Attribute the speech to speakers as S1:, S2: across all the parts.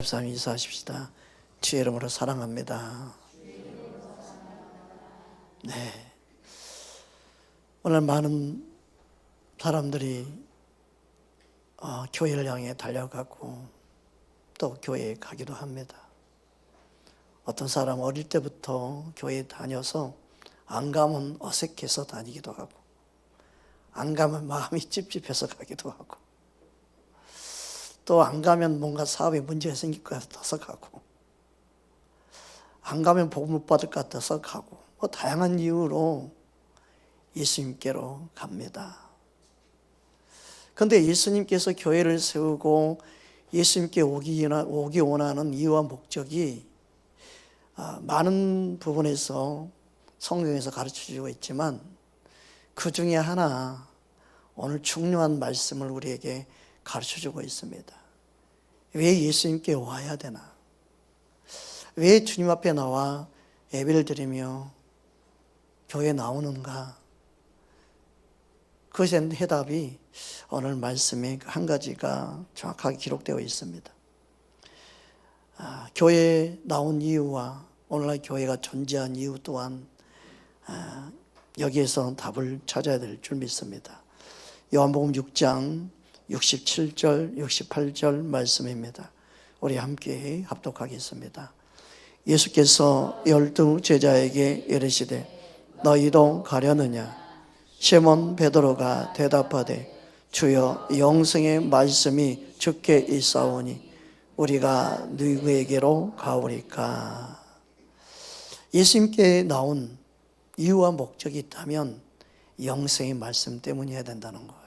S1: 13 인사하십시다. 주의 이름으로 사랑합니다. 네. 오늘 많은 사람들이 교회를 향해 달려가고 또 교회에 가기도 합니다. 어떤 사람은 어릴 때부터 교회에 다녀서 안 가면 어색해서 다니기도 하고 안 가면 마음이 찝찝해서 가기도 하고 또 안 가면 뭔가 사업에 문제가 생길 것 같아서 가고 안 가면 복 못 받을 것 같아서 가고 다양한 이유로 예수님께로 갑니다. 그런데 예수님께서 교회를 세우고 예수님께 오기 원하는 이유와 목적이 많은 부분에서 성경에서 가르쳐주고 있지만 그 중에 하나 오늘 중요한 말씀을 우리에게 가르쳐주고 있습니다. 왜 예수님께 와야 되나? 왜 주님 앞에 나와 예배를 드리며 교회에 나오는가? 그것에 대한 해답이 오늘 말씀에 한 가지가 정확하게 기록되어 있습니다. 교회에 나온 이유와 오늘날 교회가 존재한 이유 또한 여기에서 답을 찾아야 될 줄 믿습니다. 요한복음 6장 67절, 68절 말씀입니다. 우리 함께 합독하겠습니다. 예수께서 12 제자에게 이르시되 너희도 가려느냐? 시몬 베드로가 대답하되 주여 영생의 말씀이 주께 있사오니 우리가 누구에게로 가오리까? 예수님께 나온 이유와 목적이 있다면 영생의 말씀 때문이어야 된다는 거예요.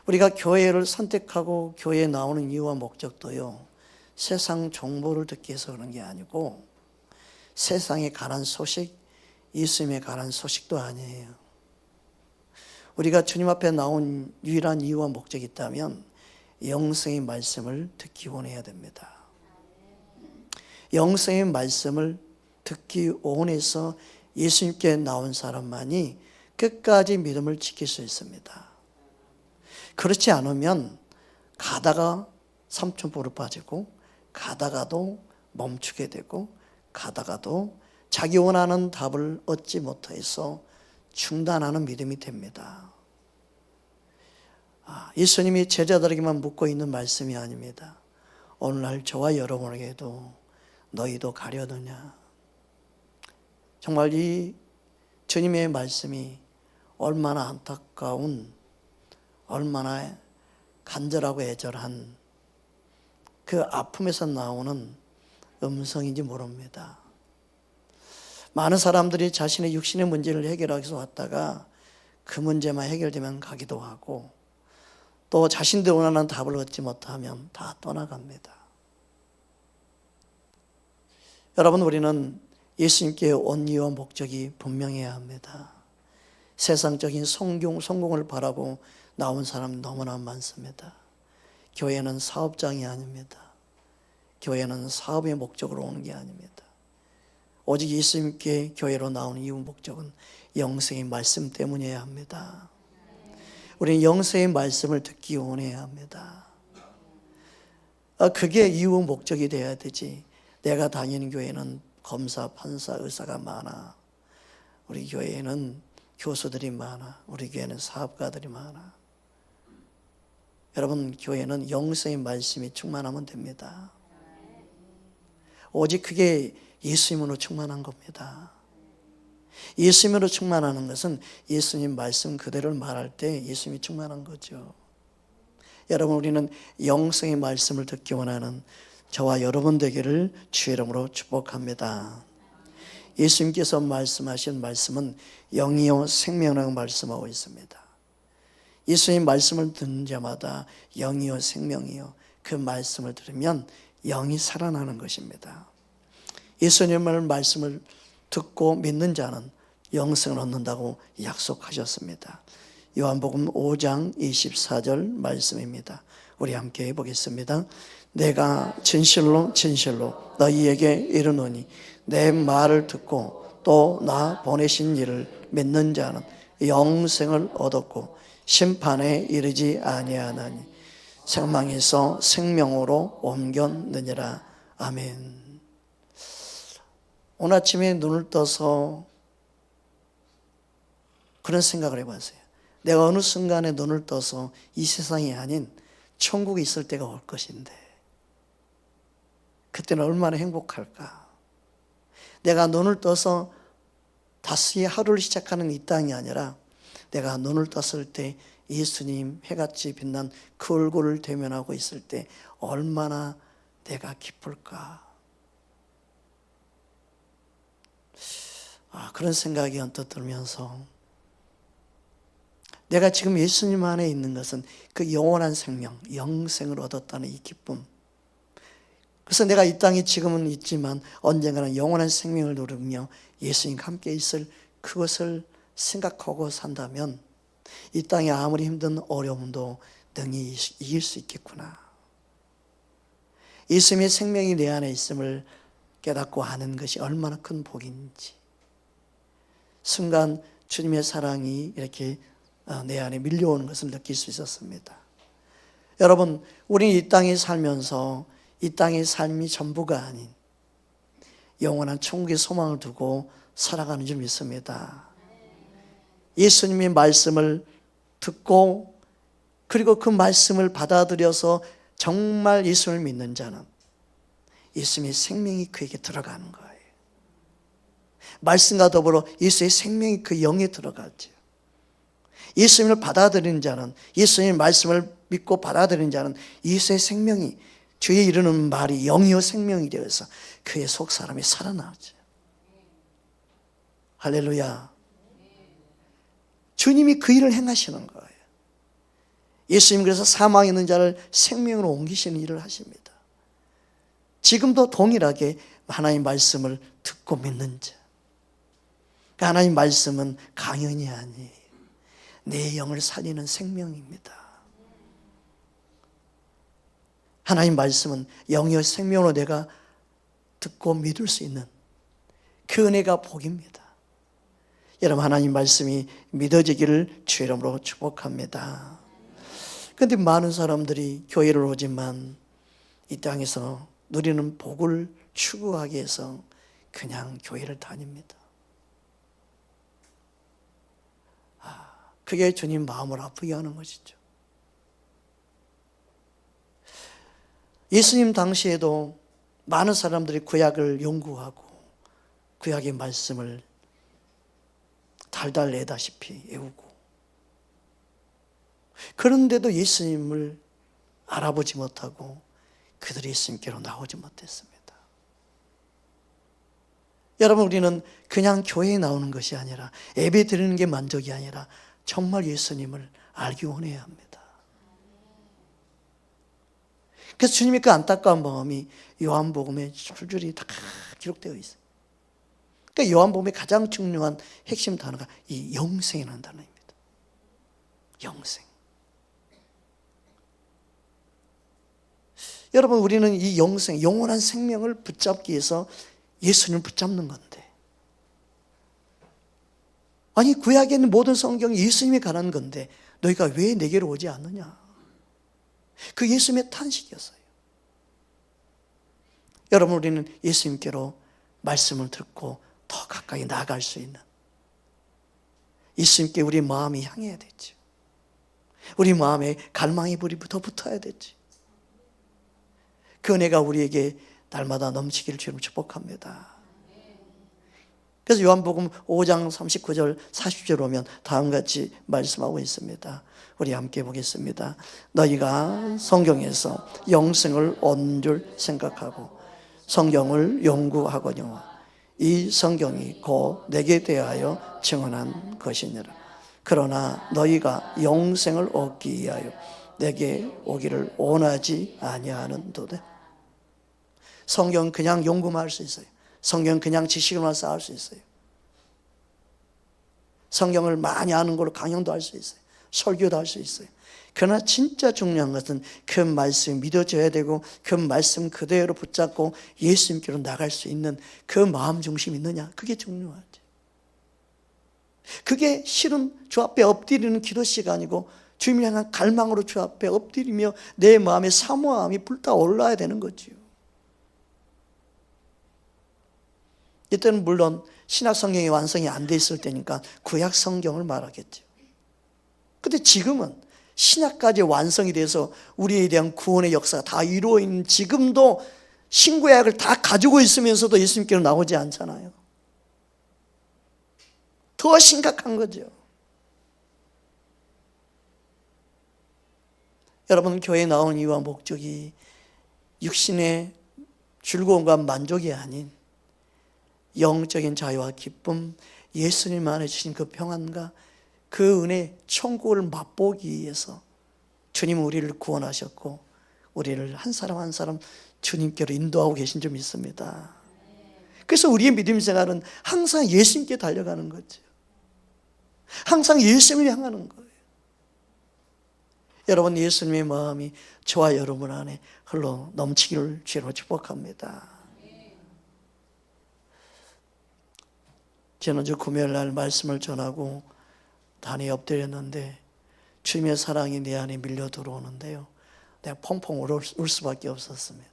S1: 우리가 교회를 선택하고 교회에 나오는 이유와 목적도요, 세상 정보를 듣기 위해서 그런 게 아니고 세상에 관한 소식, 예수님에 관한 소식도 아니에요. 우리가 주님 앞에 나온 유일한 이유와 목적이 있다면 영생의 말씀을 듣기 원해야 됩니다. 영생의 말씀을 듣기 원해서 예수님께 나온 사람만이 끝까지 믿음을 지킬 수 있습니다. 그렇지 않으면 가다가 삼천포로 빠지고 가다가도 멈추게 되고 가다가도 자기 원하는 답을 얻지 못해서 중단하는 믿음이 됩니다. 예수님이 제자들에게만 묻고 있는 말씀이 아닙니다. 오늘날 저와 여러분에게도 너희도 가려느냐? 정말 이 주님의 말씀이 얼마나 안타까운, 얼마나 간절하고 애절한 그 아픔에서 나오는 음성인지 모릅니다. 많은 사람들이 자신의 육신의 문제를 해결하기 위해서 왔다가 그 문제만 해결되면 가기도 하고 또 자신들 원하는 답을 얻지 못하면 다 떠나갑니다. 여러분, 우리는 예수님께 온 이유와 목적이 분명해야 합니다. 세상적인 성공을 바라고 나온 사람 너무나 많습니다. 교회는 사업장이 아닙니다. 교회는 사업의 목적으로 오는 게 아닙니다. 오직 예수님께 교회로 나오는 이유 목적은 영생의 말씀 때문이어야 합니다. 우리는 영생의 말씀을 듣기 원해야 합니다. 그게 이유 목적이 돼야 되지. 내가 다니는 교회는 검사, 판사, 의사가 많아. 우리 교회에는 교수들이 많아. 우리 교회는 사업가들이 많아. 여러분, 교회는 영생의 말씀이 충만하면 됩니다. 오직 그게 예수님으로 충만한 겁니다. 예수님으로 충만하는 것은 예수님 말씀 그대로를 말할 때 예수님이 충만한 거죠. 여러분, 우리는 영생의 말씀을 듣기 원하는 저와 여러분 되기를 주의 이름으로 축복합니다. 예수님께서 말씀하신 말씀은 영이요 생명이라고 말씀하고 있습니다. 예수님 말씀을 듣는 자마다 영이요 생명이요 그 말씀을 들으면 영이 살아나는 것입니다. 예수님의 말씀을 듣고 믿는 자는 영생을 얻는다고 약속하셨습니다. 요한복음 5장 24절 말씀입니다. 우리 함께 해보겠습니다. 내가 진실로 진실로 너희에게 이르노니 내 말을 듣고 또 나 보내신 이를 믿는 자는 영생을 얻었고 심판에 이르지 아니하나니 사망에서 생명으로 옮겼느니라. 아멘. 오늘 아침에 눈을 떠서 그런 생각을 해봤어요. 내가 어느 순간에 눈을 떠서 이 세상이 아닌 천국에 있을 때가 올 것인데 그때는 얼마나 행복할까. 내가 눈을 떠서 다시 하루를 시작하는 이 땅이 아니라 내가 눈을 떴을 때 예수님 해같이 빛난 그 얼굴을 대면하고 있을 때 얼마나 내가 기쁠까. 그런 생각이 언뜻 들면서 내가 지금 예수님 안에 있는 것은 그 영원한 생명, 영생을 얻었다는 이 기쁨. 그래서 내가 이 땅에 지금은 있지만 언젠가는 영원한 생명을 누리며 예수님과 함께 있을 그것을 생각하고 산다면 이 땅에 아무리 힘든 어려움도 능히 이길 수 있겠구나. 예수님의 생명이 내 안에 있음을 깨닫고 아는 것이 얼마나 큰 복인지. 순간 주님의 사랑이 이렇게 내 안에 밀려오는 것을 느낄 수 있었습니다. 여러분, 우리는 이 땅에 살면서 이 땅의 삶이 전부가 아닌 영원한 천국의 소망을 두고 살아가는 줄 믿습니다. 예수님의 말씀을 듣고 그리고 그 말씀을 받아들여서 정말 예수를 믿는 자는 예수님의 생명이 그에게 들어가는 거예요. 말씀과 더불어 예수의 생명이 그 영에 들어가죠. 예수님을 받아들이는 자는, 예수님의 말씀을 믿고 받아들이는 자는 예수의 생명이, 주의 이르는 말이 영이요 생명이 되어서 그의 속 사람이 살아나죠. 할렐루야. 주님이 그 일을 행하시는 거예요. 예수님 그래서 사망에 있는 자를 생명으로 옮기시는 일을 하십니다. 지금도 동일하게 하나님 말씀을 듣고 믿는 자. 하나님 말씀은 강연이 아니에요. 내 영을 살리는 생명입니다. 하나님 말씀은 영이요 생명으로 내가 듣고 믿을 수 있는 그 은혜가 복입니다. 여러분, 하나님 말씀이 믿어지기를 주의 이름으로 축복합니다. 그런데 많은 사람들이 교회를 오지만 이 땅에서 누리는 복을 추구하기 위해서 그냥 교회를 다닙니다. 그게 주님 마음을 아프게 하는 것이죠. 예수님 당시에도 많은 사람들이 구약을 연구하고 구약의 말씀을 달달 내다시피 외우고, 그런데도 예수님을 알아보지 못하고 그들이 예수님께로 나오지 못했습니다. 여러분, 우리는 그냥 교회에 나오는 것이 아니라, 예배 드리는 게 만족이 아니라 정말 예수님을 알기 원해야 합니다. 그래서 주님의 그 안타까운 마음이 요한복음에 줄줄이 다 기록되어 있어요. 그러니까 요한복음의 가장 중요한 핵심 단어가 이 영생이라는 단어입니다. 영생. 여러분, 우리는 이 영생, 영원한 생명을 붙잡기 위해서 예수님을 붙잡는 건데, 아니 구약에 있는 모든 성경이 예수님이 가는 건데 너희가 왜 내게로 오지 않느냐? 그 예수님의 탄식이었어요. 여러분, 우리는 예수님께로 말씀을 듣고 더 가까이 나아갈 수 있는, 예수님께 우리 마음이 향해야 되죠. 우리 마음에 갈망의 불이 더 붙어야 되지. 그 은혜가 우리에게 날마다 넘치기를 주님 축복합니다. 그래서 요한복음 5장 39절 40절 오면 다음같이 말씀하고 있습니다. 우리 함께 보겠습니다. 너희가 성경에서 영생을 얻는 줄 생각하고 성경을 연구하거니와 이 성경이 곧 내게 대하여 증언한 것이니라. 그러나 너희가 영생을 얻기 위하여 내게 오기를 원하지 아니하는도다. 성경 그냥 연구만 할 수 있어요. 성경 그냥 지식을만 쌓을 수 있어요. 성경을 많이 아는 걸로 강연도 할 수 있어요. 설교도 할 수 있어요. 그러나 진짜 중요한 것은 그 말씀이 믿어져야 되고 그 말씀 그대로 붙잡고 예수님께로 나갈 수 있는 그 마음 중심이 있느냐, 그게 중요하죠. 그게 실은 주 앞에 엎드리는 기도 시간이고 주님을 향한 갈망으로 주 앞에 엎드리며 내 마음의 사모함이 불타올라야 되는 거지요. 이때는 물론 신약 성경이 완성이 안 돼 있을 때니까 구약 성경을 말하겠죠. 근데 지금은 신약까지 완성이 돼서 우리에 대한 구원의 역사가 다 이루어 있는 지금도 신구약을 다 가지고 있으면서도 예수님께로 나오지 않잖아요. 더 심각한 거죠. 여러분, 교회에 나온 이유와 목적이 육신의 즐거움과 만족이 아닌 영적인 자유와 기쁨, 예수님 안에 주신 그 평안과 그 은혜, 천국을 맛보기 위해서 주님은 우리를 구원하셨고 우리를 한 사람 한 사람 주님께로 인도하고 계신 점 있습니다. 그래서 우리의 믿음 생활은 항상 예수님께 달려가는 거죠. 항상 예수님을 향하는 거예요. 여러분, 예수님의 마음이 저와 여러분 안에 흘러 넘치기를 주로 축복합니다. 지난주 금요일 날 말씀을 전하고 단에 엎드렸는데 주님의 사랑이 내 안에 밀려 들어오는데요, 내가 펑펑 울 수밖에 없었습니다.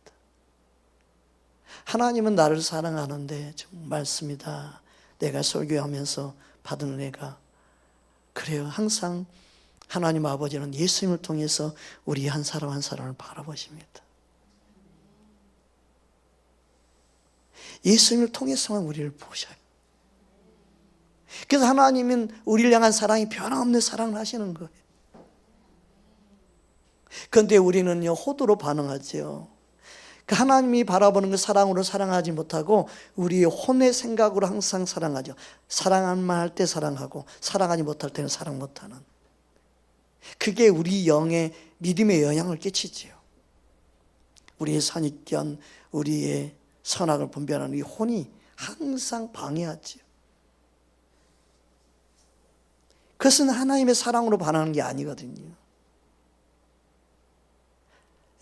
S1: 하나님은 나를 사랑하는데 정말 맞습니다. 내가 설교하면서 받은 은혜가 그래요. 항상 하나님 아버지는 예수님을 통해서 우리 한 사람 한 사람을 바라보십니다. 예수님을 통해서만 우리를 보셔요. 그래서 하나님은 우리를 향한 사랑이 변함없는 사랑을 하시는 거예요. 그런데 우리는요, 호도로 반응하죠. 하나님이 바라보는 그 사랑으로 사랑하지 못하고 우리의 혼의 생각으로 항상 사랑하죠. 사랑할만 할 때 사랑하고 사랑하지 못할 때는 사랑 못하는, 그게 우리 영의 믿음에 영향을 끼치지요. 우리의 선입견, 우리의 선악을 분별하는 이 혼이 항상 방해하지요. 그것은 하나님의 사랑으로 반하는 게 아니거든요.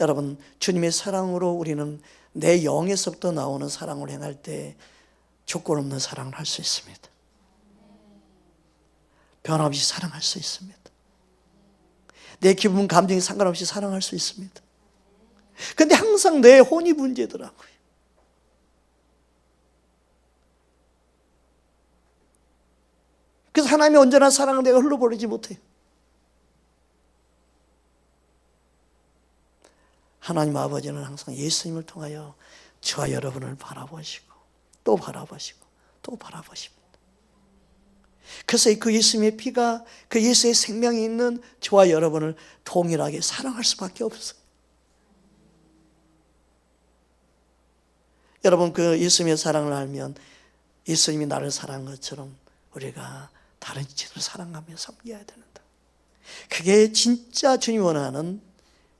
S1: 여러분, 주님의 사랑으로 우리는 내 영에서부터 나오는 사랑을 행할 때 조건 없는 사랑을 할 수 있습니다. 변함없이 사랑할 수 있습니다. 내 기분, 감정에 상관없이 사랑할 수 있습니다. 그런데 항상 내 혼이 문제더라고요. 그래서 하나님의 온전한 사랑을 내가 흘러보내지 못해요. 하나님 아버지는 항상 예수님을 통하여 저와 여러분을 바라보시고 또 바라보시고 또 바라보십니다. 그래서 그 예수님의 피가, 그 예수의 생명이 있는 저와 여러분을 동일하게 사랑할 수밖에 없어요. 여러분, 그 예수님의 사랑을 알면 예수님이 나를 사랑한 것처럼 우리가 다른 이들을 사랑하며 섬겨야 된다. 그게 진짜 주님이 원하는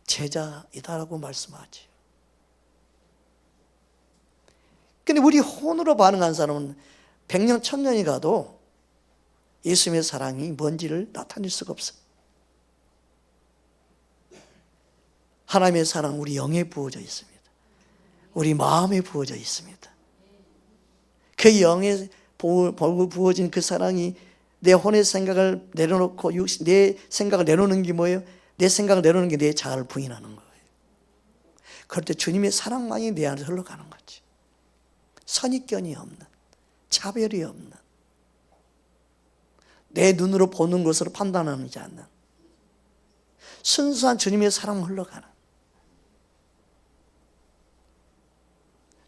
S1: 제자이다라고 말씀하지. 근데 우리 혼으로 반응한 사람은 100년, 1000년이 가도 예수님의 사랑이 뭔지를 나타낼 수가 없어요. 하나님의 사랑 우리 영에 부어져 있습니다. 우리 마음에 부어져 있습니다. 그 영에 부어진 그 사랑이 내 혼의 생각을 내려놓고 내 생각을 내놓는 게 뭐예요? 내 생각을 내놓는 게 내 자아를 부인하는 거예요. 그럴 때 주님의 사랑만이 내 안에서 흘러가는 거지. 선입견이 없는, 차별이 없는, 내 눈으로 보는 것으로 판단하지 않는 순수한 주님의 사랑만 흘러가는,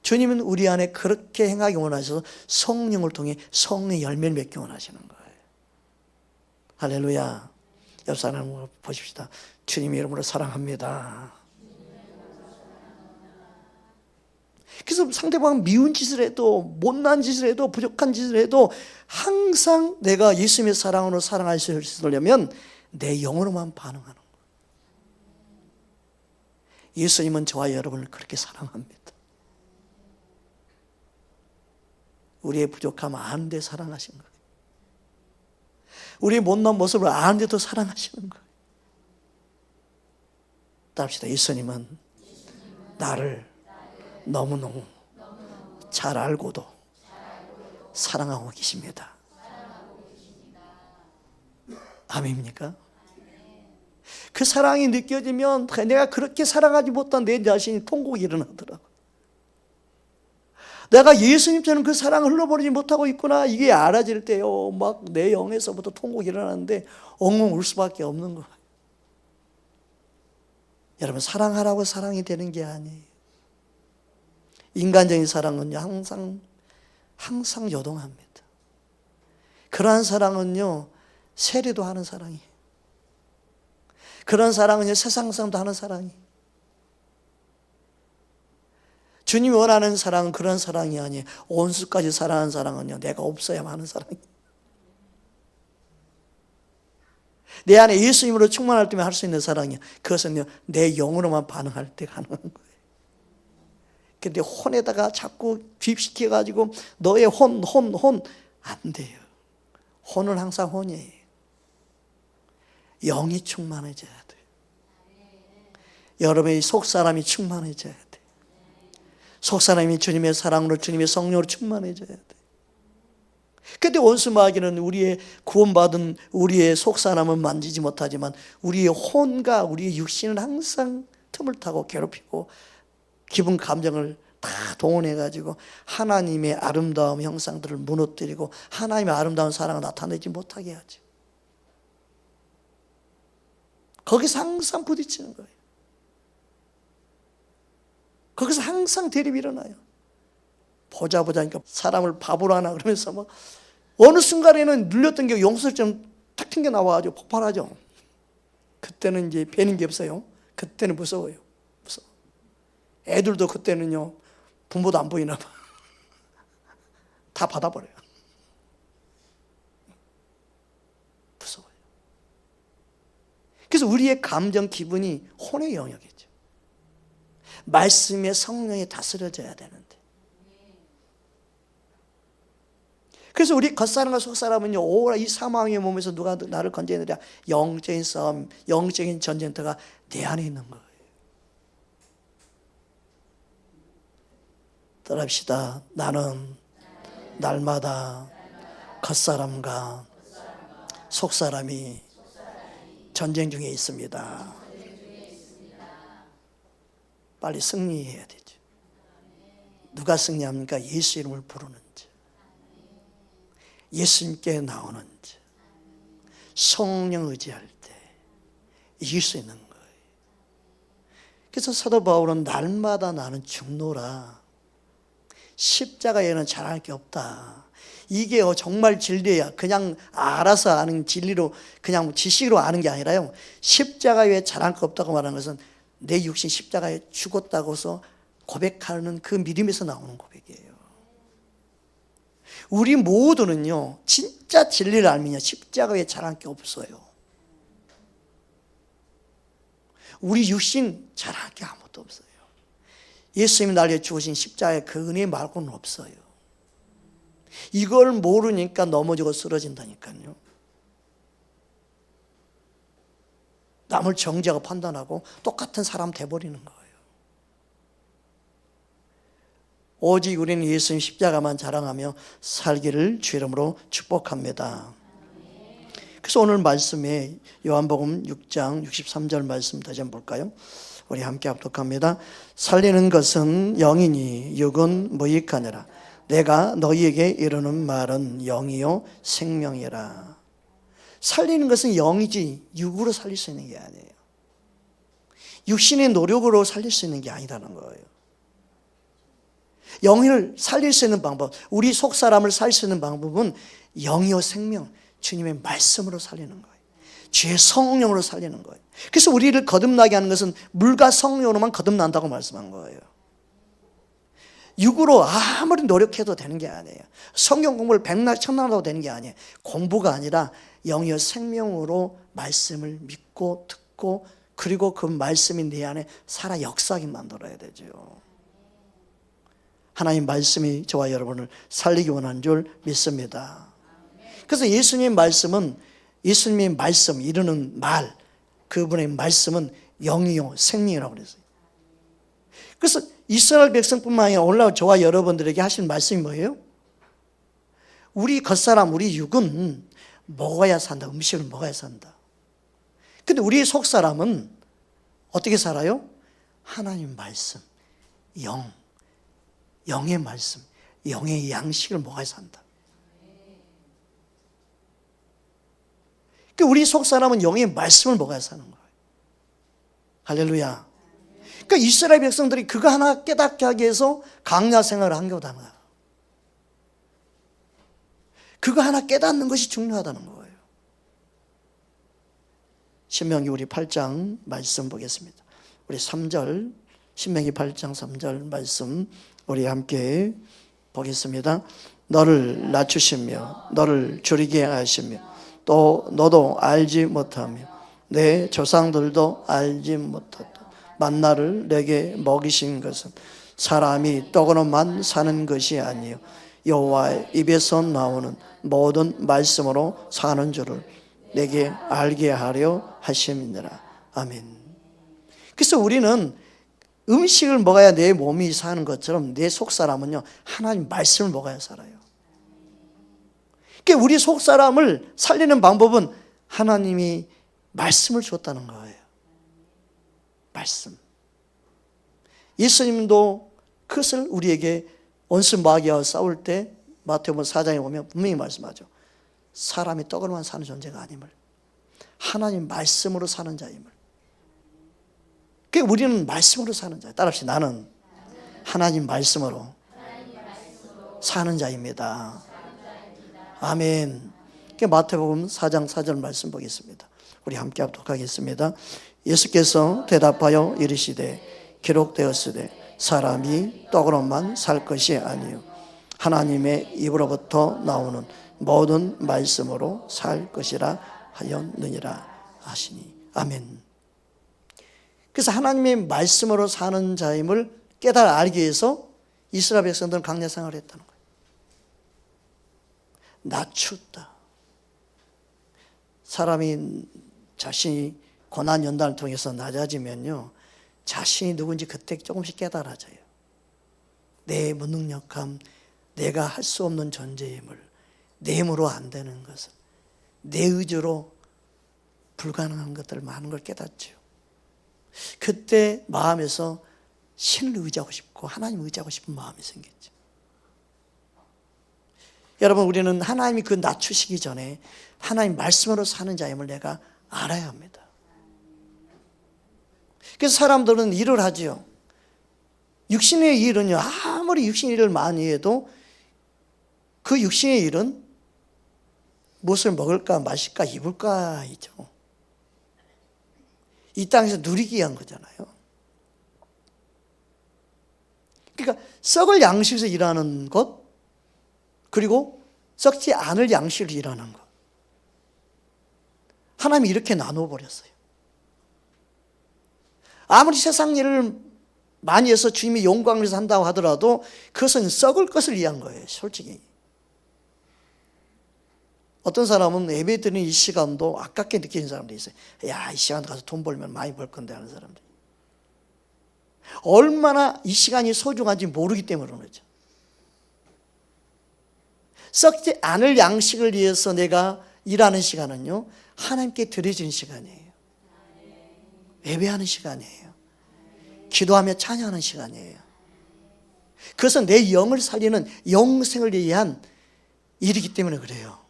S1: 주님은 우리 안에 그렇게 행하기 원하셔서 성령을 통해 성령의 열매를 맺기 원하시는 거예요. 할렐루야. 옆 사람을 보십시다. 주님의 이름으로 사랑합니다. 그래서 상대방은 미운 짓을 해도, 못난 짓을 해도, 부족한 짓을 해도 항상 내가 예수님의 사랑으로 사랑할 수 있으려면 내 영으로만 반응하는 거예요. 예수님은 저와 여러분을 그렇게 사랑합니다. 우리의 부족함 아는데 사랑하신 거예요. 우리의 못난 모습을 아는데도 사랑하시는 거예요. 따릅시다. 예수님은 나를 너무너무 잘 알고도 사랑하고 계십니다. 아멘입니까? 그 사랑이 느껴지면 내가 그렇게 사랑하지 못한 내 자신이 통곡이 일어나더라고. 내가 예수님처럼 그 사랑을 흘러버리지 못하고 있구나, 이게 알아질 때요, 막 내 영에서부터 통곡이 일어나는데 엉엉 울 수밖에 없는 거예요. 여러분, 사랑하라고 사랑이 되는 게 아니에요. 인간적인 사랑은요, 항상 요동합니다. 그러한 사랑은요, 세례도 하는 사랑이에요. 그런 사랑은요, 세상 사람도 하는 사랑이에요. 주님이 원하는 사랑은 그런 사랑이 아니에요. 온수까지 사랑하는 사랑은요, 내가 없어야만 하는 사랑이에요. 내 안에 예수님으로 충만할 때만 할 수 있는 사랑이에요. 그것은요, 내 영으로만 반응할 때 가능한 거예요. 근데 혼에다가 자꾸 주입시켜가지고 너의 혼 안 돼요. 혼은 항상 혼이에요. 영이 충만해져야 돼요. 여러분의 속사람이 충만해져야 돼요. 속사람이 주님의 사랑으로, 주님의 성령으로 충만해져야 돼요. 근데 원수 마귀는 우리의 구원받은 우리의 속사람은 만지지 못하지만 우리의 혼과 우리의 육신은 항상 틈을 타고 괴롭히고 기분 감정을 다 동원해가지고 하나님의 아름다운 형상들을 무너뜨리고 하나님의 아름다운 사랑을 나타내지 못하게 하죠. 거기서 항상 부딪히는 거예요. 거기서 항상 대립이 일어나요. 보자니까 사람을 바보로 하나 그러면서 막 어느 순간에는 눌렸던 게 용서처럼 탁 튕겨 나와가지고 폭발하죠. 그때는 이제 배는 게 없어요. 그때는 무서워요. 무서워. 애들도 그때는요, 부모도 안 보이나 봐. 다 받아버려요. 무서워요. 그래서 우리의 감정, 기분이 혼의 영역이죠. 말씀의 성령이 다스려져야 되는데. 그래서 우리 겉사람과 속사람은요, 오라 이 사망의 몸에서 누가 나를 건져내랴. 영적인 싸움, 영적인 전쟁터가 내 안에 있는 거예요. 따라합시다. 나는 날마다 겉사람과 속사람이 전쟁 중에 있습니다. 빨리 승리해야 되죠. 누가 승리합니까? 예수 이름을 부르는 자, 예수님께 나오는 자, 성령 의지할 때 이길 수 있는 거예요. 그래서 사도 바울은 날마다 나는 죽노라. 십자가에는 잘할 게 없다. 이게 정말 진리야. 그냥 알아서 아는 진리로, 그냥 지식으로 아는 게 아니라요, 십자가에 잘할 게 없다고 말하는 것은 내 육신 십자가에 죽었다고서 고백하는 그 믿음에서 나오는 고백이에요. 우리 모두는요, 진짜 진리를 알면요, 십자가에 잘할 게 없어요. 우리 육신 잘할 게 아무것도 없어요. 예수님이 날려 주신 십자가의 그 은혜 말고는 없어요. 이걸 모르니까 넘어지고 쓰러진다니까요. 남을 정죄하고 판단하고 똑같은 사람 돼버리는 거예요. 오직 우리는 예수님 십자가만 자랑하며 살기를 주 이름으로 축복합니다. 그래서 오늘 말씀에 요한복음 6장 63절 말씀 다시 한번 볼까요? 우리 함께 합독합니다. 살리는 것은 영이니 육은 무익하니라. 내가 너희에게 이르는 말은 영이요 생명이라. 살리는 것은 영이지 육으로 살릴 수 있는 게 아니에요. 육신의 노력으로 살릴 수 있는 게 아니라는 거예요. 영을 살릴 수 있는 방법, 우리 속사람을 살릴 수 있는 방법은 영이요 생명, 주님의 말씀으로 살리는 거예요. 주의 성령으로 살리는 거예요. 그래서 우리를 거듭나게 하는 것은 물과 성령으로만 거듭난다고 말씀한 거예요. 육으로 아무리 노력해도 되는 게 아니에요. 성경 공부를 백날 천날 해도 되는 게 아니에요. 공부가 아니라 영이요 생명으로 말씀을 믿고 듣고, 그리고 그 말씀이 내 안에 살아 역사하게 만들어야 되죠. 하나님 말씀이 저와 여러분을 살리기 원하는 줄 믿습니다. 그래서 예수님의 말씀은, 예수님의 말씀, 이르는 말, 그분의 말씀은 영이요 생명이라고 그랬어요. 그래서 이스라엘 백성뿐만 아니라 오늘 저와 여러분들에게 하신 말씀이 뭐예요? 우리 겉사람, 우리 육은 먹어야 산다. 음식을 먹어야 산다. 근데 우리 속 사람은 어떻게 살아요? 하나님 말씀, 영의 말씀, 영의 양식을 먹어야 산다. 그러니까 우리 속 사람은 영의 말씀을 먹어야 사는 거예요. 할렐루야. 그러니까 이스라엘 백성들이 그거 하나 깨닫게 하기 위해서 광야 생활을 한 거다. 그거 하나 깨닫는 것이 중요하다는 거예요. 신명기 우리 8장 말씀 보겠습니다. 우리 3절, 신명기 8장 3절 말씀 우리 함께 보겠습니다. 너를 낮추시며 너를 줄이게 하시며 또 너도 알지 못하며 내 조상들도 알지 못하다. 만나를 내게 먹이신 것은 사람이 떡으로만 사는 것이 아니요 여호와의 입에서 나오는 모든 말씀으로 사는 줄을 내게 알게 하려 하심이니라. 아멘. 그래서 우리는 음식을 먹어야 내 몸이 사는 것처럼 내 속사람은요 하나님 말씀을 먹어야 살아요. 그러니까 우리 속사람을 살리는 방법은 하나님이 말씀을 줬다는 거예요. 말씀. 예수님도 그것을 우리에게 원수 마귀와 싸울 때 마태복음 4장에 보면 분명히 말씀하죠. 사람이 떡으로만 사는 존재가 아님을, 하나님 말씀으로 사는 자임을. 그러니까 우리는 말씀으로 사는 자예요. 따라합시다. 나는 하나님 말씀으로 사는 자입니다. 아멘. 그러니까 마태복음 4장 4절 말씀 보겠습니다. 우리 함께 합독하겠습니다. 예수께서 대답하여 이르시되 기록되었으되 사람이 떡으로만 살 것이 아니요 하나님의 입으로부터 나오는 모든 말씀으로 살 것이라 하였느니라 하시니. 아멘. 그래서 하나님의 말씀으로 사는 자임을 깨달아 알기 위해서 이스라엘 백성들은 광야 생활을 했다는 거예요. 낮추다. 사람이 자신이 고난 연단을 통해서 낮아지면요 자신이 누군지 그때 조금씩 깨달아져요. 내 무능력함, 내가 할 수 없는 존재임을, 내 힘으로 안 되는 것을, 내 의지로 불가능한 것들 많은 걸 깨닫죠. 그때 마음에서 신을 의지하고 싶고 하나님 의지하고 싶은 마음이 생겼죠. 여러분, 우리는 하나님이 그 낮추시기 전에 하나님 말씀으로 사는 자임을 내가 알아야 합니다. 그래서 사람들은 일을 하지요. 육신의 일은요, 아무리 육신의 일을 많이 해도 그 육신의 일은 무엇을 먹을까, 마실까, 입을까이죠. 이 땅에서 누리기 위한 거잖아요. 그러니까 썩을 양식에서 일하는 것, 그리고 썩지 않을 양식을 일하는 것. 하나님이 이렇게 나눠버렸어요. 아무리 세상 일을 많이 해서 주님이 영광을 위해서 한다고 하더라도 그것은 썩을 것을 위한 거예요, 솔직히. 어떤 사람은 예배 드리는 이 시간도 아깝게 느끼는 사람도 있어요. 야, 이 시간 가서 돈 벌면 많이 벌 건데 하는 사람들. 얼마나 이 시간이 소중한지 모르기 때문에 그런 거죠. 썩지 않을 양식을 위해서 내가 일하는 시간은요, 하나님께 드려지는 시간이에요. 예배하는 시간이에요. 기도하며 찬양하는 시간이에요. 그것은 내 영을 살리는 영생을 위한 일이기 때문에 그래요.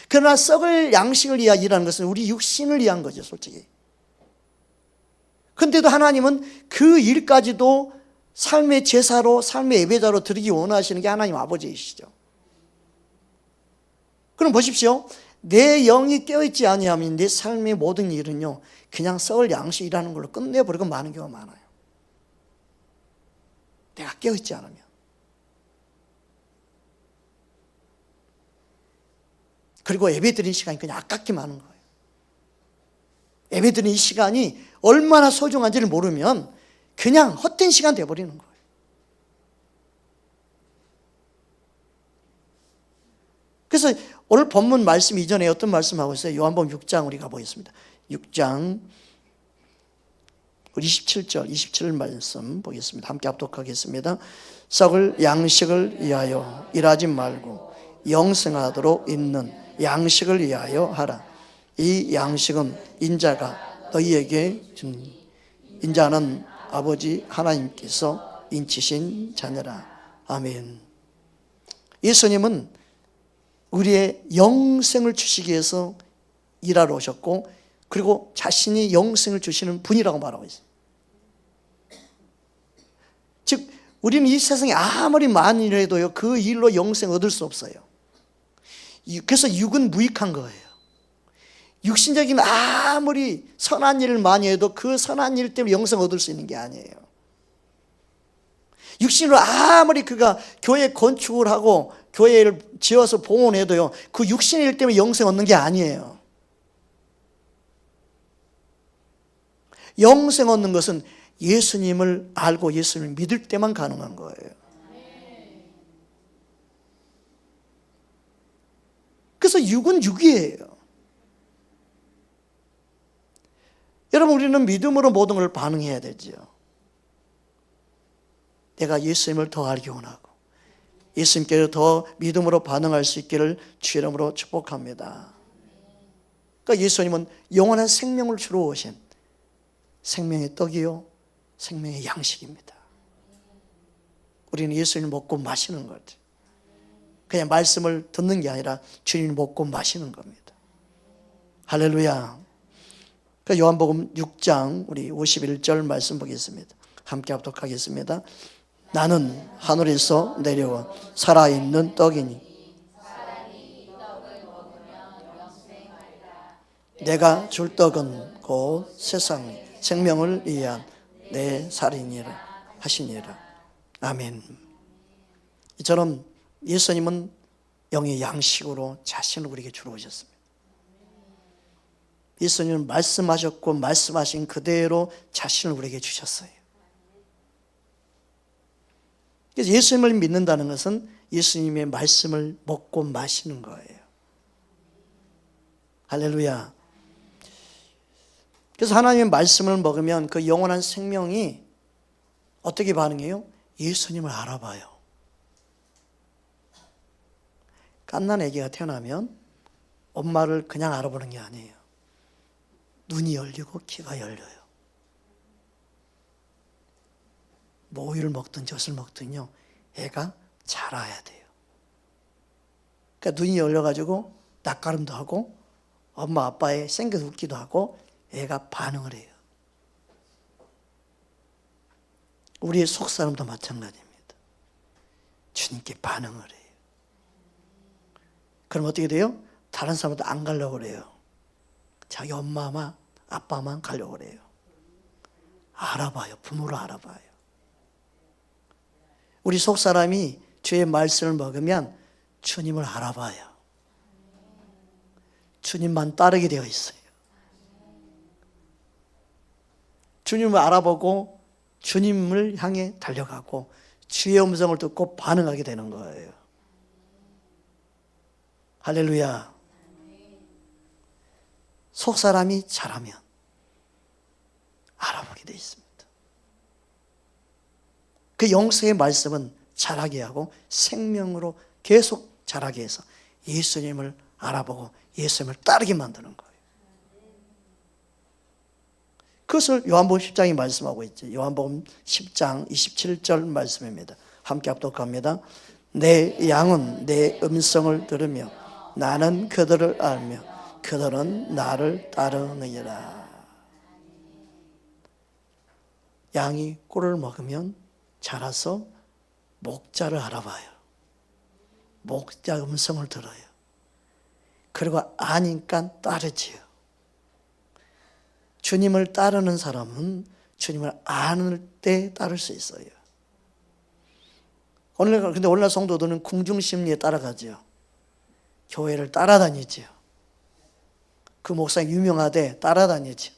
S1: 그러나 썩을 양식을 위한 일하는 것은 우리 육신을 위한 거죠, 솔직히. 그런데도 하나님은 그 일까지도 삶의 제사로, 삶의 예배자로 드리기 원하시는 게 하나님 아버지이시죠. 그럼 보십시오. 내 영이 깨어있지 아니하면 내 삶의 모든 일은요 그냥 썩을 양식이라는 걸로 끝내버리고 마는 경우가 많아요. 내가 깨어있지 않으면. 그리고 예배드리는 시간이 그냥 아깝게 많은 거예요. 예배드리는 이 시간이 얼마나 소중한지를 모르면 그냥 헛된 시간 돼버리는 거예요. 그래서 오늘 본문 말씀 이전에 어떤 말씀하고 있어요? 요한복음 6장 우리 가보겠습니다. 6장 27절, 27절 말씀 보겠습니다. 함께 합독하겠습니다. 썩을 양식을 위하여 일하지 말고 영생하도록 있는 양식을 위하여 하라. 이 양식은 인자가 너희에게 준 인자는 아버지 하나님께서 인치신 자녀라. 아멘. 예수님은 우리의 영생을 주시기 위해서 일하러 오셨고, 그리고 자신이 영생을 주시는 분이라고 말하고 있어요. 즉 우리는 이 세상에 아무리 많이 일해도요, 그 일로 영생 얻을 수 없어요. 그래서 육은 무익한 거예요. 육신적인 아무리 선한 일을 많이 해도 그 선한 일 때문에 영생 얻을 수 있는 게 아니에요. 육신으로 아무리 그가 교회 건축을 하고 교회를 지어서 봉헌해도요, 그 육신의 일 때문에 영생 얻는 게 아니에요. 영생 얻는 것은 예수님을 알고 예수님을 믿을 때만 가능한 거예요. 그래서 육은 육이에요. 여러분, 우리는 믿음으로 모든 걸 반응해야 되죠. 내가 예수님을 더 알기 원하고 예수님께로 더 믿음으로 반응할 수 있기를 주의 이름으로 축복합니다. 그러니까 예수님은 영원한 생명을 주러 오신 생명의 떡이요 생명의 양식입니다. 우리는 예수님을 먹고 마시는 거죠. 그냥 말씀을 듣는 게 아니라 주님을 먹고 마시는 겁니다. 할렐루야. 그 요한복음 6장 우리 51절 말씀 보겠습니다. 함께 합독하겠습니다. 나는 하늘에서 내려온 살아있는 떡이니 내가 줄 떡은 곧 세상 생명을 위한 내 살이니라 하시니라. 아멘. 이처럼 예수님은 영의 양식으로 자신을 우리에게 주러 오셨습니다. 예수님은 말씀하셨고 말씀하신 그대로 자신을 우리에게 주셨어요. 그래서 예수님을 믿는다는 것은 예수님의 말씀을 먹고 마시는 거예요. 할렐루야. 그래서 하나님의 말씀을 먹으면 그 영원한 생명이 어떻게 반응해요? 예수님을 알아봐요. 갓난 아기가 태어나면 엄마를 그냥 알아보는 게 아니에요. 눈이 열리고 귀가 열려요. 뭐 우유를 먹든 젖을 먹든요, 애가 자라야 돼요. 그러니까 눈이 열려가지고 낯가름도 하고 엄마 아빠의 생겨서 웃기도 하고 애가 반응을 해요. 우리의 속사람도 마찬가지입니다. 주님께 반응을 해요. 그럼 어떻게 돼요? 다른 사람도 안 가려고 그래요. 자기 엄마만 아빠만 가려고 그래요. 알아봐요. 부모를 알아봐요. 우리 속사람이 주의 말씀을 먹으면 주님을 알아봐요. 주님만 따르게 되어 있어요. 주님을 알아보고 주님을 향해 달려가고 주의 음성을 듣고 반응하게 되는 거예요. 할렐루야. 속사람이 자라면 알아보게 되어 있습니다. 그 영생의 말씀은 자라게 하고 생명으로 계속 자라게 해서 예수님을 알아보고 예수님을 따르게 만드는 거예요. 그것을 요한복음 10장이 말씀하고 있죠. 요한복음 10장 27절 말씀입니다. 함께 합독합니다. 내 양은 내 음성을 들으며 나는 그들을 알며 그들은 나를 따르느니라. 양이 꿀을 먹으면 자라서 목자를 알아봐요. 목자 음성을 들어요. 그리고 아니까 따르지요. 주님을 따르는 사람은 주님을 아는 때 따를 수 있어요. 근데 오늘날 성도들은 궁중심리에 따라가죠. 교회를 따라다니죠. 그 목사님 유명하대 따라다니죠.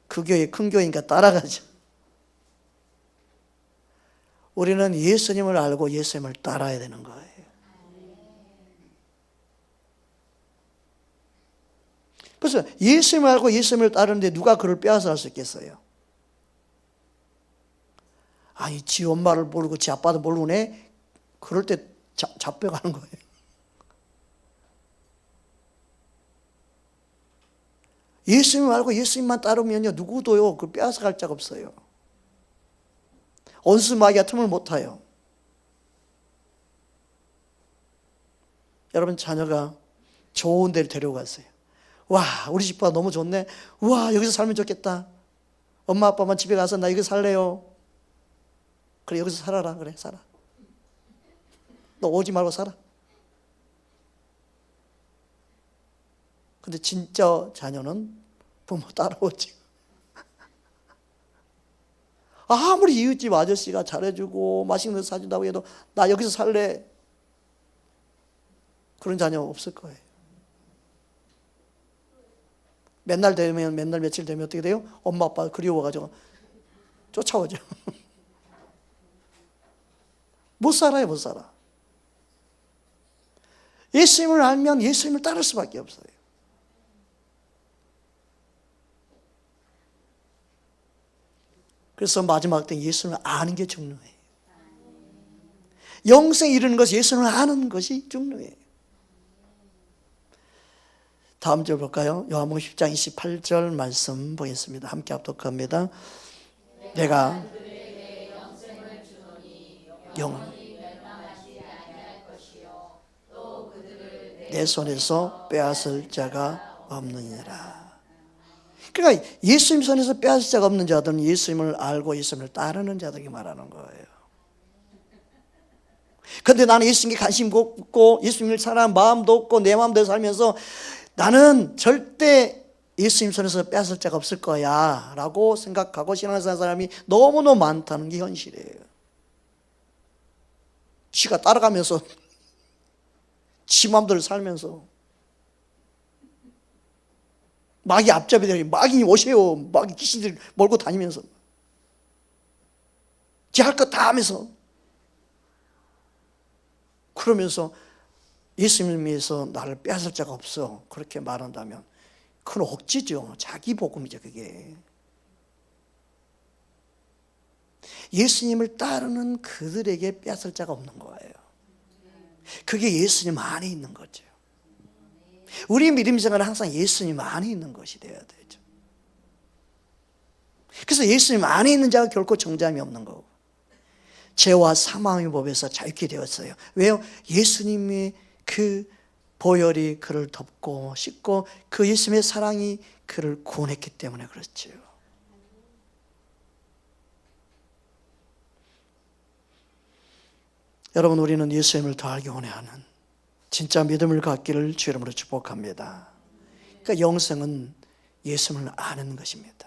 S1: 그 교회 큰 교회니까 따라가죠. 우리는 예수님을 알고 예수님을 따라야 되는 거예요. 그래서 예수님을 알고 예수님을 따르는데 누가 그를 빼앗아 갈 수 있겠어요? 아니, 지 엄마를 모르고 지 아빠도 모르네? 그럴 때 잡혀가는 거예요. 예수님 알고 예수님만 따르면요, 누구도요, 그 빼앗아갈 자가 없어요. 온수 마귀가 틈을 못 타요. 여러분, 자녀가 좋은 데를 데려갔어요. 와, 우리 집보다 너무 좋네. 우와, 여기서 살면 좋겠다. 엄마 아빠만 집에 가서 나 여기 살래요. 그래, 여기서 살아라. 그래, 살아. 너 오지 말고 살아. 근데 진짜 자녀는 부모 따라오지. 아무리 이웃집 아저씨가 잘해주고 맛있는 거 사준다고 해도 나 여기서 살래. 그런 자녀 없을 거예요. 맨날 며칠 되면 어떻게 돼요? 엄마 아빠 그리워가지고 쫓아오죠. 못 살아요, 못 살아. 예수님을 알면 예수님을 따를 수밖에 없어요. 그래서 마지막 때 예수님을 아는 게 중요해요. 영생 이루는 것이 예수님을 아는 것이 중요해요. 다음 절 볼까요? 요한복음 10장 28절 말씀 보겠습니다. 함께 합독합니다. 내가 내 손에서 빼앗을 자가 없느니라. 그러니까 예수님 손에서 빼앗을 자가 없는 자들은 예수님을 알고 예수님을 따르는 자들이 말하는 거예요. 그런데 나는 예수님께 관심도 없고 예수님을 사랑하는 마음도 없고 내 마음대로 살면서 나는 절대 예수님 손에서 빼앗을 자가 없을 거야 라고 생각하고 신앙생활 사람이 너무너무 많다는 게 현실이에요. 지가 따라가면서 지 마음대로 살면서 마귀 앞잡이 되니 마귀 오세요. 마귀 귀신들 몰고 다니면서 지 할 것 다 하면서 그러면서 예수님에서 나를 빼앗을 자가 없어 그렇게 말한다면 그건 억지죠. 자기 복음이죠. 그게 예수님을 따르는 그들에게 빼앗을 자가 없는 거예요. 그게 예수님 안에 있는 거죠. 우리 믿음 생활은 항상 예수님 안에 있는 것이 되어야 되죠. 그래서 예수님 안에 있는 자가 결코 정잠이 없는 거고 죄와 사망의 법에서 자유케 되었어요. 왜요? 예수님의 그 보혈이 그를 덮고 씻고 그 예수님의 사랑이 그를 구원했기 때문에 그렇지요. 여러분, 우리는 예수님을 더 알기 원하는 진짜 믿음을 갖기를 주 이름으로 축복합니다. 그러니까 영생은 예수님을 아는 것입니다.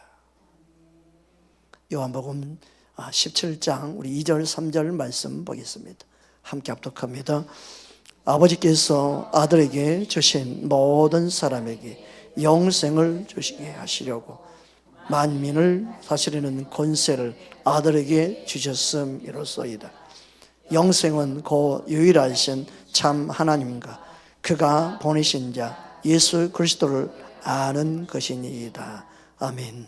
S1: 요한복음 17장 우리 2절 3절 말씀 보겠습니다. 함께 합독합니다. 아버지께서 아들에게 주신 모든 사람에게 영생을 주시게 하시려고 만민을 다스리는 권세를 아들에게 주셨음이로소이다. 영생은 그 유일하신 참 하나님과 그가 보내신 자 예수 그리스도를 아는 것이니이다. 아멘.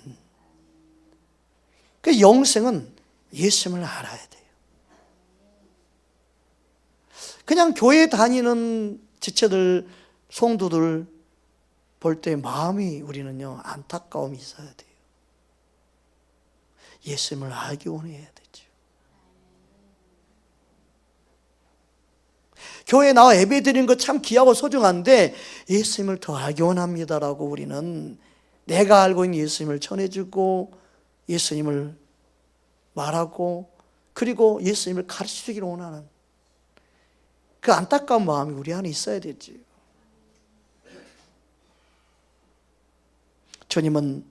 S1: 그 영생은 예수님을 알아야 돼요. 그냥 교회 다니는 지체들, 성도들 볼 때 마음이 우리는요 안타까움이 있어야 돼요. 예수님을 알기 원해야 되죠. 교회에 나와 예배 드리는 거 참 귀하고 소중한데 예수님을 더 알기 원합니다라고 우리는 내가 알고 있는 예수님을 전해주고 예수님을 말하고 그리고 예수님을 가르치기를 원하는 그 안타까운 마음이 우리 안에 있어야 되지. 주님은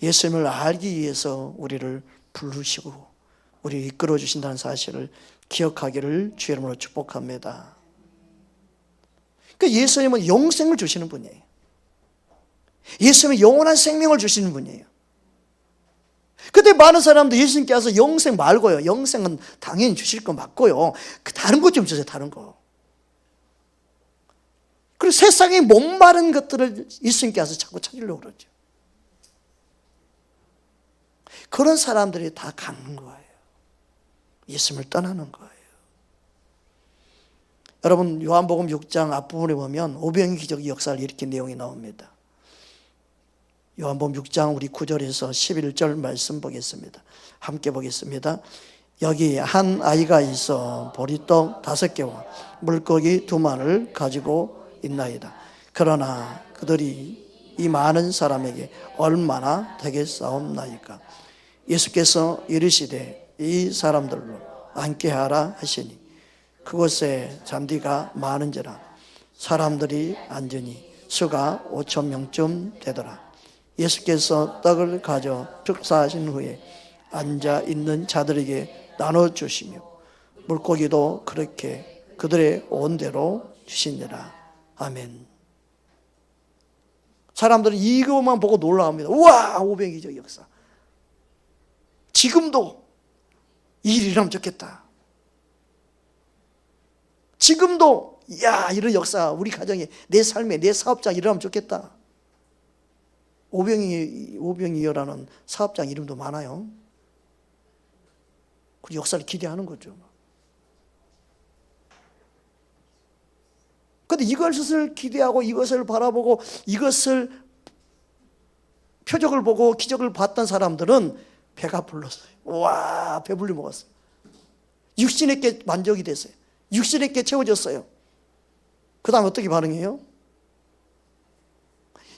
S1: 예수님을 알기 위해서 우리를 부르시고 우리를 이끌어 주신다는 사실을 기억하기를 주 이름으로 축복합니다. 그러니까 예수님은 영생을 주시는 분이에요. 예수님은 영원한 생명을 주시는 분이에요. 근데 많은 사람도 예수님께서 영생 말고요. 영생은 당연히 주실 거 맞고요. 다른 것 좀 주세요. 다른 거. 그리고 세상에 목마른 것들을 예수님께서 자꾸 찾으려고 그러죠. 그런 사람들이 다 가는 거예요. 예수님을 떠나는 거예요. 여러분 요한복음 6장 앞부분에 보면 오병이 기적의 역사를 일으킨 내용이 나옵니다. 요한복음 6장 우리 9절에서 11절 말씀 보겠습니다. 함께 보겠습니다. 여기 한 아이가 있어 보리떡 5개와 물고기 2마리를 가지고 있나이다. 그러나 그들이 이 많은 사람에게 얼마나 되겠사옵나이까. 예수께서 이르시되 이 사람들로 앉게 하라 하시니 그곳에 잔디가 많은지라 사람들이 앉으니 수가 5,000명쯤 되더라. 예수께서 떡을 가져 축사하신 후에 앉아 있는 자들에게 나눠주시며 물고기도 그렇게 그들의 온대로 주시니라. 아멘. 사람들은 이것만 보고 놀라합니다. 우와, 500이죠 역사. 지금도 이 일이 일어나면 좋겠다. 지금도 야, 이런 역사 우리 가정에 내 삶에 내 사업장 일어나면 좋겠다. 오병이어라는 사업장 이름도 많아요. 그 역사를 기대하는 거죠. 그런데 이것을 기대하고 이것을 바라보고 이것을 표적을 보고 기적을 봤던 사람들은 배가 불렀어요. 와, 배불리 먹었어요. 육신에게 만족이 됐어요. 육신에게 채워졌어요. 그 다음 어떻게 반응해요?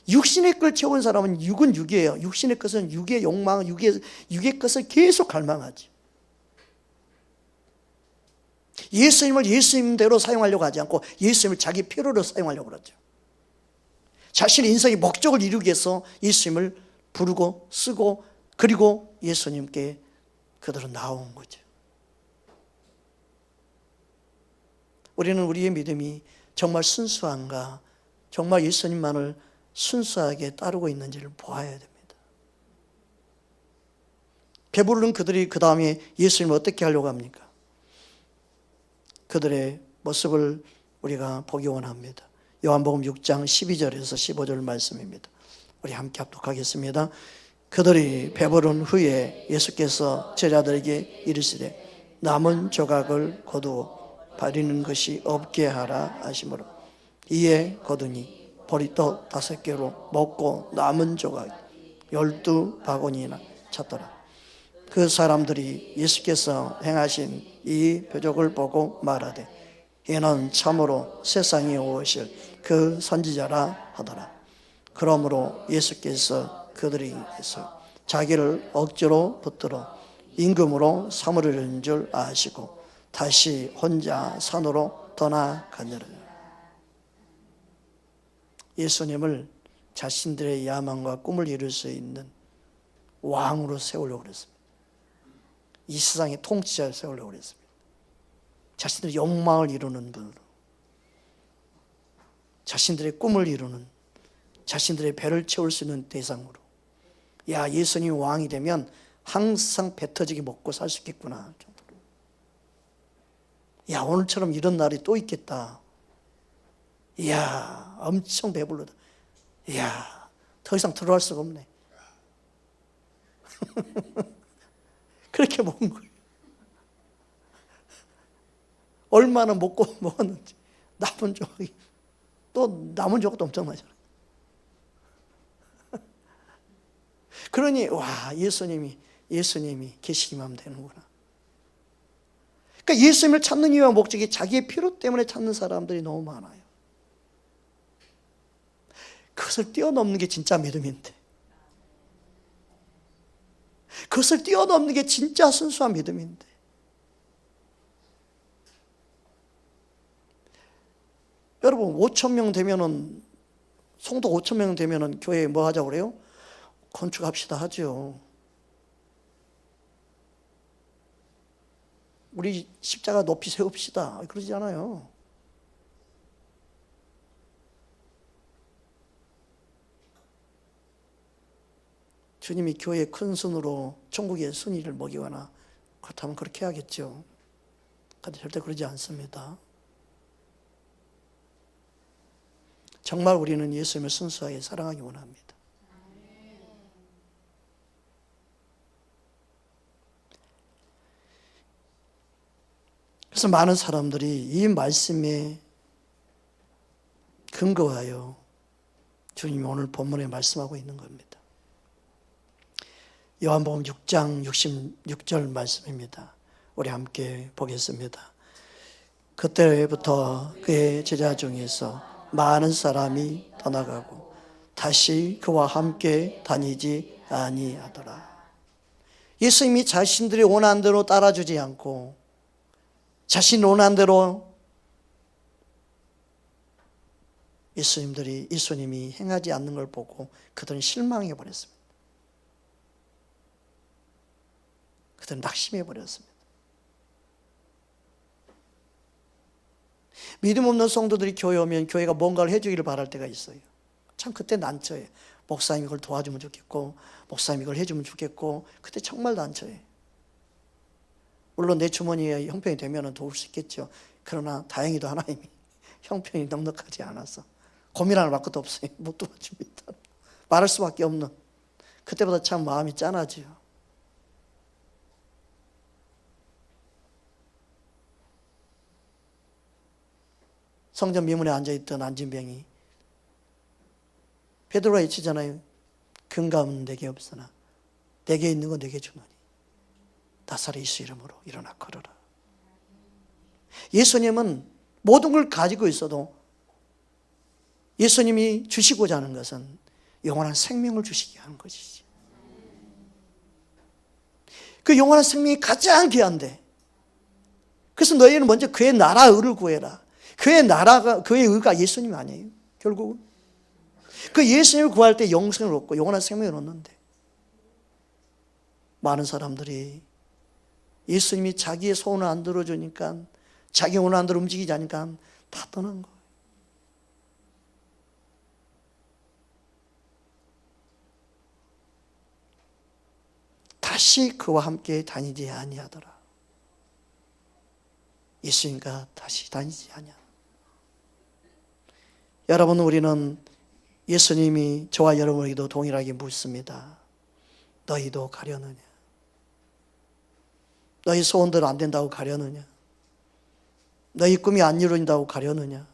S1: 육신의 걸 채운 사람은 육은 육이에요. 육신의 것은 육의 욕망, 육의 것을 계속 갈망하지. 예수님을 예수님대로 사용하려고 하지 않고 예수님을 자기 필요로 사용하려고 그러죠. 자신의 인생의 목적을 이루기 위해서 예수님을 부르고 쓰고 그리고 예수님께 그들은 나온 거죠. 우리는 우리의 믿음이 정말 순수한가, 정말 예수님만을 순수하게 따르고 있는지를 보아야 됩니다. 배부른 그들이 그 다음에 예수님을 어떻게 하려고 합니까? 그들의 모습을 우리가 보기 원합니다. 요한복음 6장 12절에서 15절 말씀입니다. 우리 함께 합독하겠습니다. 그들이 배부른 후에 예수께서 제자들에게 이르시되 남은 조각을 거두어 버리는 것이 없게 하라 하시므로 이에 거두니 보리떡 5개로 먹고 남은 조각 12바구니나 찼더라. 그 사람들이 예수께서 행하신 이 표적을 보고 말하되 이는 참으로 세상에 오실 그 선지자라 하더라. 그러므로 예수께서 그들에게서 자기를 억지로 붙들어 임금으로 삼으려는 줄 아시고 다시 혼자 산으로 떠나가니라. 예수님을 자신들의 야망과 꿈을 이룰 수 있는 왕으로 세우려고 그랬습니다. 이 세상의 통치자를 세우려고 그랬습니다. 자신들의 욕망을 이루는 분으로, 자신들의 꿈을 이루는, 자신들의 배를 채울 수 있는 대상으로. 야, 예수님이 왕이 되면 항상 배 터지게 먹고 살 수 있겠구나. 야, 오늘처럼 이런 날이 또 있겠다. 이야, 엄청 배불러다. 이야, 더 이상 들어갈 수가 없네. 그렇게 먹은 거예요. 얼마나 먹었는지. 남은 조각이, 또 남은 조각도 엄청나잖아요. 그러니, 와, 예수님이 계시기만 하면 되는구나. 그러니까 예수님을 찾는 이유와 목적이 자기의 필요 때문에 찾는 사람들이 너무 많아요. 그것을 뛰어넘는 게 진짜 믿음인데, 그것을 뛰어넘는 게 진짜 순수한 믿음인데, 여러분 5,000명 되면은, 성도 5,000명 되면은 교회에 뭐 하자고 그래요? 건축합시다 하죠. 우리 십자가 높이 세웁시다 그러지 않아요. 주님이 교회의 큰 순으로 천국의 순위를 먹이거나 그렇다면 그렇게 해야겠죠. 그런데 절대 그러지 않습니다. 정말 우리는 예수님을 순수하게 사랑하기 원합니다. 그래서 많은 사람들이 이 말씀에 근거하여 주님이 오늘 본문에 말씀하고 있는 겁니다. 요한복음 6장 66절 말씀입니다. 우리 함께 보겠습니다. 그때부터 그의 제자 중에서 많은 사람이 떠나가고 다시 그와 함께 다니지 아니하더라. 예수님이 자신들이 원하는 대로 따라주지 않고 자신 원하는 대로 예수님이 행하지 않는 걸 보고 그들은 실망해 버렸습니다. 그들은 낙심해 버렸습니다. 믿음 없는 성도들이 교회 오면 교회가 뭔가를 해주기를 바랄 때가 있어요. 참 그때 난처해요. 목사님이 그걸 도와주면 좋겠고 목사님이 그걸 해주면 좋겠고 그때 정말 난처해요. 물론 내 주머니에 형편이 되면 도울 수 있겠죠. 그러나 다행히도 하나님이 형편이 넉넉하지 않아서 고민할 것도 없어요. 못 도와줍니다. 말할 수밖에 없는. 그때보다 참 마음이 짠하지요. 성전 미문에 앉아있던 안진병이 베드로가 외치잖아요. 근감은 내게 없으나 내게 있는 건 내게 주노니 나사렛 예수 이름으로 일어나 걸어라. 예수님은 모든 걸 가지고 있어도 예수님이 주시고자 하는 것은 영원한 생명을 주시게 하는 것이지. 그 영원한 생명이 가장 귀한데, 그래서 너희는 먼저 그의 나라 의를 구해라. 그의 나라가, 그의 의가 예수님 아니에요. 결국은 그 예수님을 구할 때 영생을 얻고 영원한 생명을 얻는데, 많은 사람들이 예수님이 자기의 소원을 안 들어주니까, 자기 원하는 대로 움직이지 않으니까 다 떠난 거예요. 다시 그와 함께 다니지 아니하더라. 예수님과 다시 다니지 아니하더라. 여러분, 우리는 예수님이 저와 여러분에게도 동일하게 묻습니다. 너희도 가려느냐? 너희 소원대로 안 된다고 가려느냐? 너희 꿈이 안 이루어진다고 가려느냐?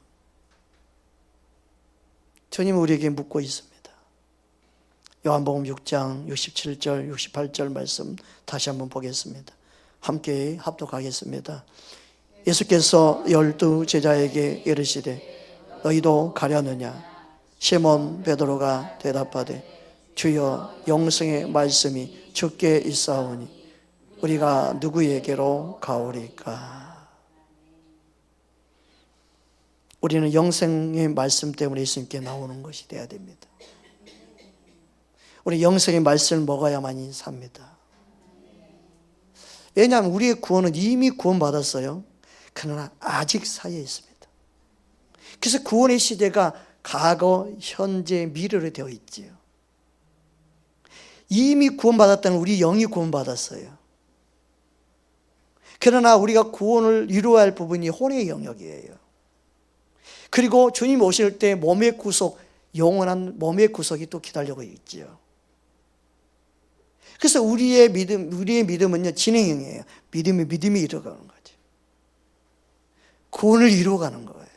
S1: 주님은 우리에게 묻고 있습니다. 요한복음 6장 67절 68절 말씀 다시 한번 보겠습니다. 함께 합독하겠습니다. 예수께서 12 제자에게 이르시되 너희도 가려느냐? 시몬 베드로가 대답하되 주여, 영생의 말씀이 주께 있사오니 우리가 누구에게로 가오리까? 우리는 영생의 말씀 때문에 예수님께 나오는 것이 되어야 됩니다. 우리 영생의 말씀을 먹어야만이 삽니다. 왜냐하면 우리의 구원은 이미 구원받았어요. 그러나 아직 사이에 있습니다. 그래서 구원의 시대가 과거, 현재, 미래로 되어 있지요. 이미 구원받았다는 우리 영이 구원받았어요. 그러나 우리가 구원을 이루어야 할 부분이 혼의 영역이에요. 그리고 주님 오실 때 몸의 구속, 영원한 몸의 구속이 또 기다리고 있지요. 그래서 우리의 믿음은요, 진행형이에요. 믿음이 이루어가는 거죠. 구원을 이루어가는 거예요.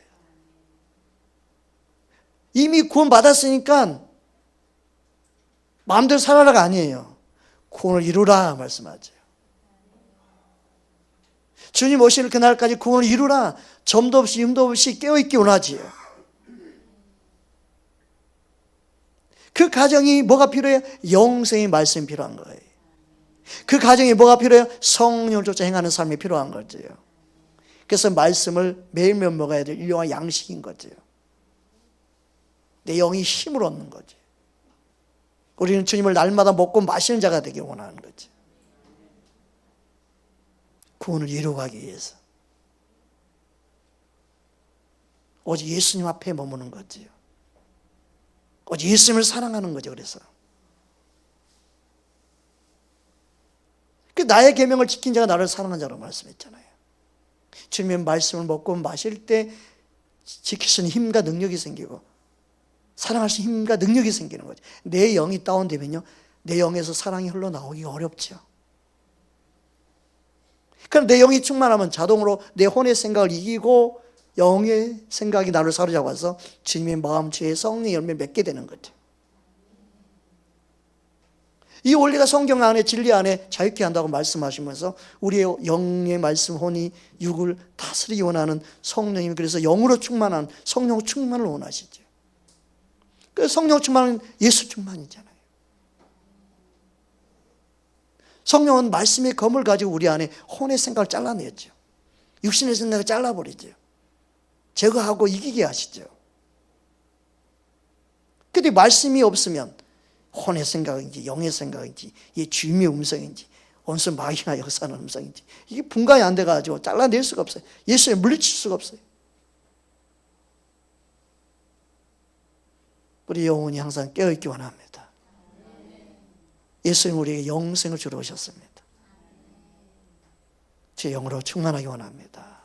S1: 이미 구원받았으니까 마음대로 살아라가 아니에요. 구원을 이루라 말씀하죠. 주님 오실 그날까지 구원을 이루라. 점도 없이 흠도 없이 깨어있기 원하지요. 그 가정이 뭐가 필요해요? 영생의 말씀이 필요한 거예요. 그 가정이 뭐가 필요해요? 성령을 쫓아 행하는 삶이 필요한 거죠. 그래서 말씀을 매일매일 먹어야 될 일용할 양식인 거죠. 내 영이 힘을 얻는 거죠. 우리는 주님을 날마다 먹고 마시는 자가 되길 원하는 거죠. 구원을 이루어가기 위해서 오직 예수님 앞에 머무는 거지요. 오직 예수님을 사랑하는 거죠. 그래서 그 나의 계명을 지킨 자가 나를 사랑한 자라고 말씀했잖아요. 주님의 말씀을 먹고 마실 때 지킬 수 있는 힘과 능력이 생기고 사랑할 수 있는 힘과 능력이 생기는 거죠. 내 영이 다운되면요, 내 영에서 사랑이 흘러나오기가 어렵죠. 그럼 내 영이 충만하면 자동으로 내 혼의 생각을 이기고 영의 생각이 나를 사로잡아서 주님의 마음, 죄의 성령의 열매를 맺게 되는 거죠. 이 원리가 성경 안에 진리 안에 자유케 한다고 말씀하시면서 우리의 영의 말씀 혼이 육을 다스리기 원하는 성령님, 그래서 영으로 충만한 성령 충만을 원하시죠. 그 성령 충만은 예수 충만이잖아요. 성령은 말씀의 검을 가지고 우리 안에 혼의 생각을 잘라내죠. 육신의 생각을 잘라버리죠. 제거하고 이기게 하시죠. 근데 말씀이 없으면 혼의 생각인지 영의 생각인지 이 주님의 음성인지 원수 마귀가 역사하는 음성인지 이게 분간이 안 돼가지고 잘라낼 수가 없어요. 예수에 물리칠 수가 없어요. 우리 영혼이 항상 깨어있기 원합니다. 예수님 우리에게 영생을 주러 오셨습니다. 제 영으로 충만하기 원합니다.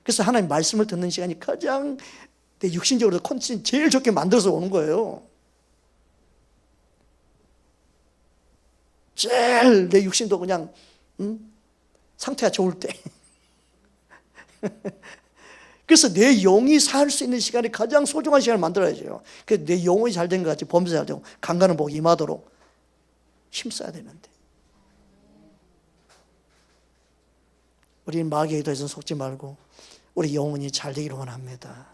S1: 그래서 하나님 말씀을 듣는 시간이 가장 내 육신적으로 컨디션 제일 좋게 만들어서 오는 거예요. 제일 내 육신도 그냥 상태가 좋을 때. 그래서 내 영이 살 수 있는 시간이 가장 소중한 시간을 만들어야죠. 그래서 내 영혼이 잘 된 것 같이 범죄 잘 되고 강간은 복 임하도록 힘써야 되는데 우리는 마귀에 더해서 속지 말고 우리 영혼이 잘 되기를 원합니다.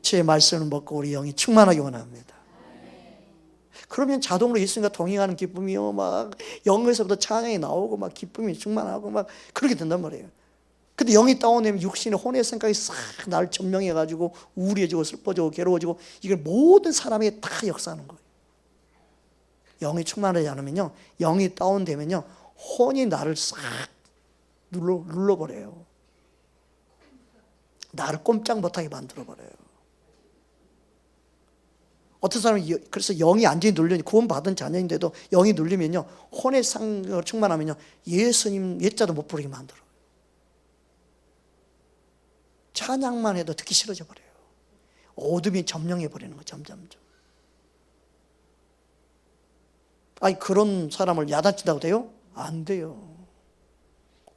S1: 주의 말씀을 먹고 우리 영이 충만하기 원합니다. 그러면 자동으로 예수님과 동행하는 기쁨이요 막 영에서부터 찬양이 나오고 막 기쁨이 충만하고 막 그렇게 된단 말이에요. 근데 영이 다운되면 육신의 혼의 생각이 싹 나를 점령해가지고 우울해지고 슬퍼지고 괴로워지고 이걸 모든 사람에게 다 역사하는 거예요. 영이 충만하지 않으면요, 영이 다운되면요 혼이 나를 싹 눌러버려요. 나를 꼼짝 못하게 만들어버려요. 어떤 사람이 그래서 영이 완전히 눌리니 구원받은 자녀인데도 영이 눌리면요 혼의 상을 충만하면요 예수님 예자도 못 부르게 만들어요. 찬양만 해도 듣기 싫어져 버려요. 어둠이 점령해 버리는 거예요. 점점점. 아니 그런 사람을 야단친다고 돼요? 안 돼요.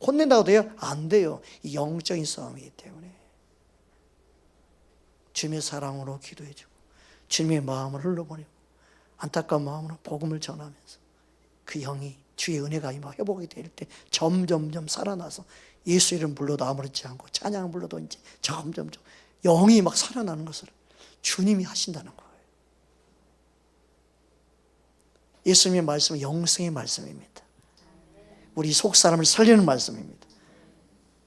S1: 혼낸다고 돼요? 안 돼요. 이 영적인 싸움이기 때문에 주님의 사랑으로 기도해주고 주님의 마음을 흘러보내고 안타까운 마음으로 복음을 전하면서 그 영이 주의 은혜가 임하고 회복이 될 때 점점점 살아나서 예수 이름 불러도 아무렇지 않고 찬양 불러도 이제 점점점 영이 막 살아나는 것을 주님이 하신다는 거예요. 예수님의 말씀은 영생의 말씀입니다. 우리 속 사람을 살리는 말씀입니다.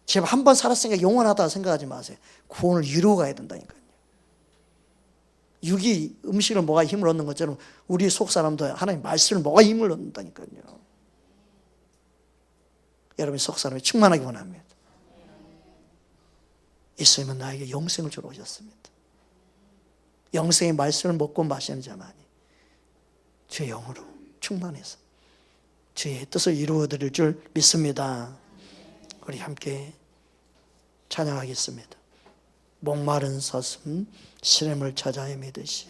S1: 제발 한 번 살았으니까 영원하다 생각하지 마세요. 구원을 이루어 가야 된다니까요. 육이 음식을 먹어야 힘을 얻는 것처럼 우리 속 사람도 하나님 말씀을 먹어야 힘을 얻는다니까요. 여러분 속 사람이 충만하기 원합니다. 예수님은 나에게 영생을 주러 오셨습니다. 영생의 말씀을 먹고 마시는 자만이 주의 영으로 충만해서 주의 뜻을 이루어 드릴 줄 믿습니다. 우리 함께 찬양하겠습니다. 목마른 사슴 시름을 찾아 헤매듯이